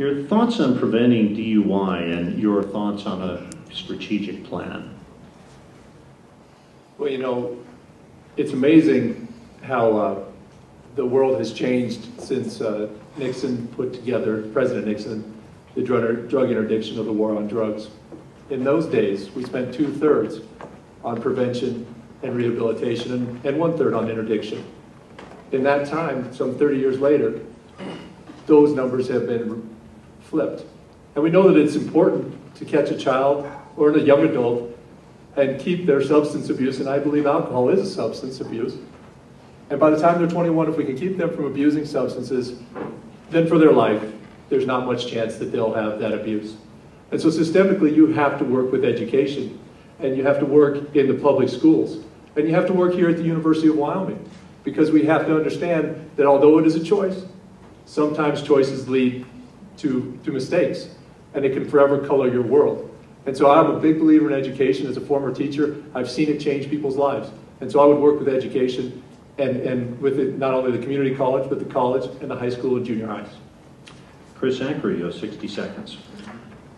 Your thoughts on preventing DUI and your thoughts on a strategic plan? Well, you know, it's amazing how the world has changed since Nixon put together, President Nixon, the drug interdiction of the war on drugs. In those days, we spent 2/3 on prevention and rehabilitation and 1/3 on interdiction. In that time, some 30 years later, those numbers have been flipped. And we know that it's important to catch a child or a young adult and keep their substance abuse, and I believe alcohol is a substance abuse. And by the time they're 21, if we can keep them from abusing substances, then for their life, there's not much chance that they'll have that abuse. And so systemically, you have to work with education, and you have to work in the public schools, and you have to work here at the University of Wyoming, because we have to understand that although it is a choice, sometimes choices lead to mistakes, and it can forever color your world. And so I'm a big believer in education. As a former teacher, I've seen it change people's lives. And so I would work with education and with it, not only the community college, but the college and the high school and junior highs. Chris Anker, you have 60 seconds.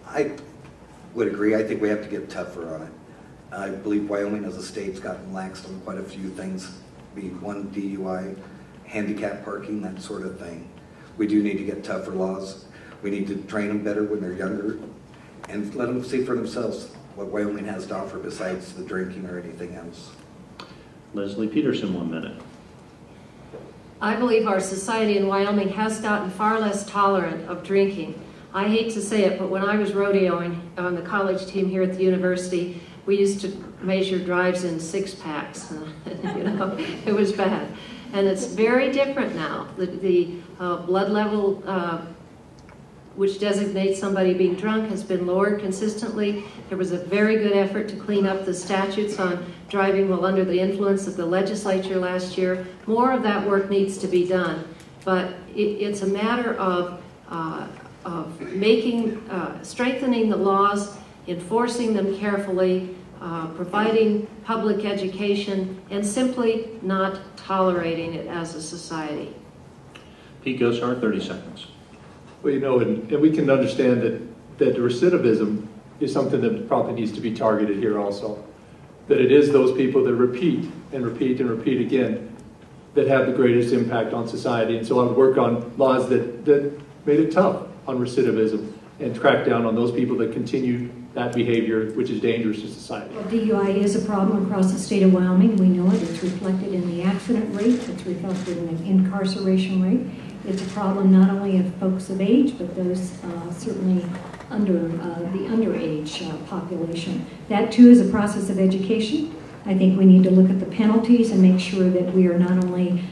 I would agree. I think we have to get tougher on it. I believe Wyoming as a state's gotten laxed on quite a few things, be one DUI, handicap parking, that sort of thing. We do need to get tougher laws. We need to train them better when they're younger and let them see for themselves what Wyoming has to offer besides the drinking or anything else. Leslie Peterson, 1 minute. I believe our society in Wyoming has gotten far less tolerant of drinking. I hate to say it, but when I was rodeoing on the college team here at the university, we used to measure drives in 6-packs. You know, it was bad. And it's very different now. The blood level which designates somebody being drunk has been lowered consistently. There was a very good effort to clean up the statutes on driving while under the influence of the legislature last year. More of that work needs to be done, but it's a matter of strengthening the laws, enforcing them carefully, providing public education, and simply not tolerating it as a society. Pete Gosar, 30 seconds. Well, you know, and we can understand that recidivism is something that probably needs to be targeted here also. That it is those people that repeat and repeat and repeat again that have the greatest impact on society. And so I would work on laws that made it tough on recidivism and crack down on those people that continue that behavior, which is dangerous to society. Well, DUI is a problem across the state of Wyoming. We know it. It's reflected in the accident rate. It's reflected in the incarceration rate. It's a problem not only of folks of age, but those certainly under the underage population. That too is a process of education. I think we need to look at the penalties and make sure that we are not only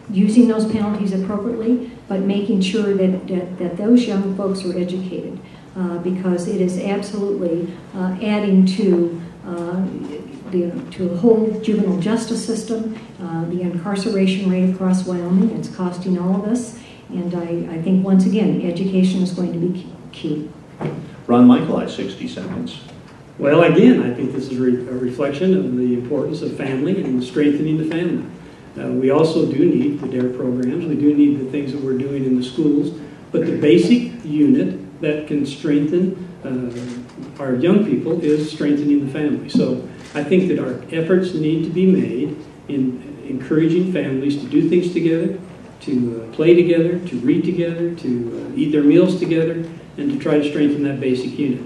using those penalties appropriately, but making sure that those young folks are educated, because it is absolutely adding to the whole juvenile justice system, the incarceration rate across Wyoming. It's costing all of us, and I think once again, education is going to be key. Ron Michael, 60 seconds. Well, again, I think this is a reflection of the importance of family and strengthening the family. We also do need the DARE programs. We do need the things that we're doing in the schools. But the basic unit that can strengthen our young people is strengthening the family. So I think that our efforts need to be made in encouraging families to do things together, to play together, to read together, to eat their meals together, and to try to strengthen that basic unit.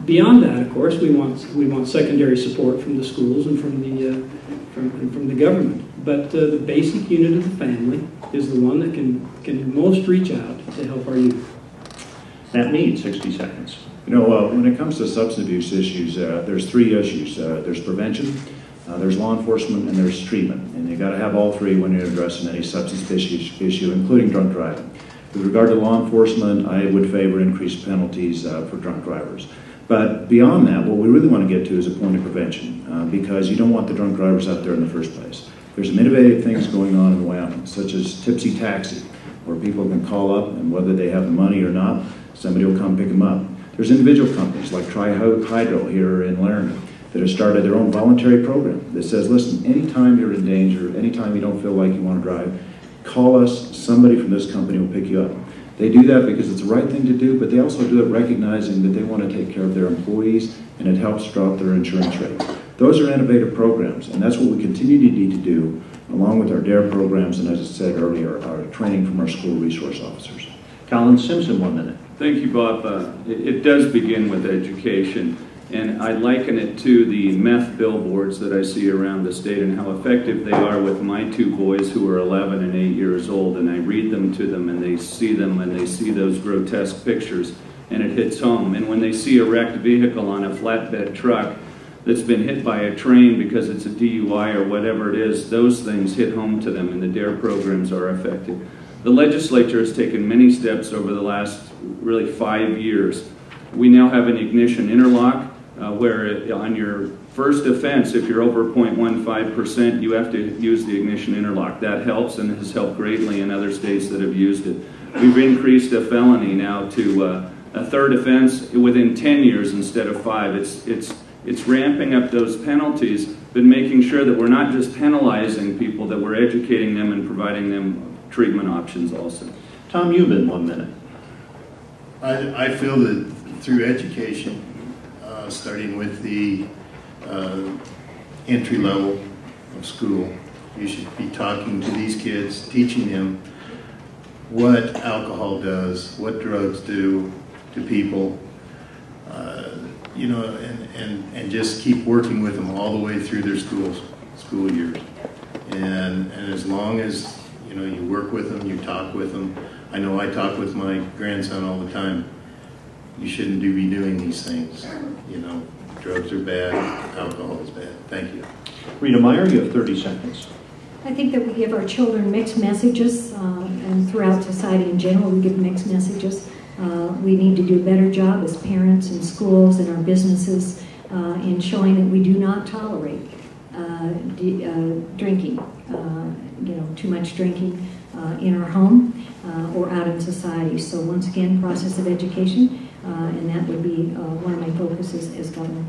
Beyond that, of course, we want secondary support from the schools and from the government. But the basic unit of the family is the one that can most reach out to help our youth. Matt Mead, 60 seconds. You know, when it comes to substance abuse issues, there's 3 issues. There's prevention, there's law enforcement, and there's treatment. And you got to have all 3 when you're addressing any substance issue, including drunk driving. With regard to law enforcement, I would favor increased penalties for drunk drivers. But beyond that, what we really want to get to is a point of prevention, because you don't want the drunk drivers out there in the first place. There's some innovative things going on in Wyoming, such as Tipsy Taxi, where people can call up, and whether they have the money or not, somebody will come pick them up. There's individual companies like Tri-Hydro here in Laramie that have started their own voluntary program that says, listen, anytime you're in danger, anytime you don't feel like you want to drive, call us, somebody from this company will pick you up. They do that because it's the right thing to do, but they also do it recognizing that they want to take care of their employees, and it helps drop their insurance rate. Those are innovative programs, and that's what we continue to need to do, along with our DARE programs, and as I said earlier, our training from our school resource officers. Colin Simpson, 1 minute. Thank you, Bob. It does begin with education, and I liken it to the meth billboards that I see around the state and how effective they are with my 2 boys who are 11 and 8 years old, and I read them to them, and they see those grotesque pictures, and it hits home. And when they see a wrecked vehicle on a flatbed truck that's been hit by a train because it's a DUI or whatever it is, those things hit home to them, and the DARE programs are effective. The legislature has taken many steps over the last really 5 years. We now have an ignition interlock where on your first offense, if you're over 0.15%, you have to use the ignition interlock. That helps and has helped greatly in other states that have used it. We've increased a felony now to a third offense within 10 years instead of 5. It's ramping up those penalties, but making sure that we're not just penalizing people, that we're educating them and providing them treatment options also. Tom Euban, 1 minute. I feel that through education, starting with the entry level of school, you should be talking to these kids, teaching them what alcohol does, what drugs do to people, you know, and just keep working with them all the way through their school years. And as long as, you know, you work with them, you talk with them. I know I talk with my grandson all the time. You shouldn't be doing these things. You know, drugs are bad, alcohol is bad. Thank you. Rita Meyer, you have 30 seconds. I think that we give our children mixed messages, and throughout society in general, we give mixed messages. We need to do a better job as parents and schools and our businesses in showing that we do not tolerate drinking, you know, too much drinking in our home or out in society. So once again, process of education, and that would be one of my focuses as governor.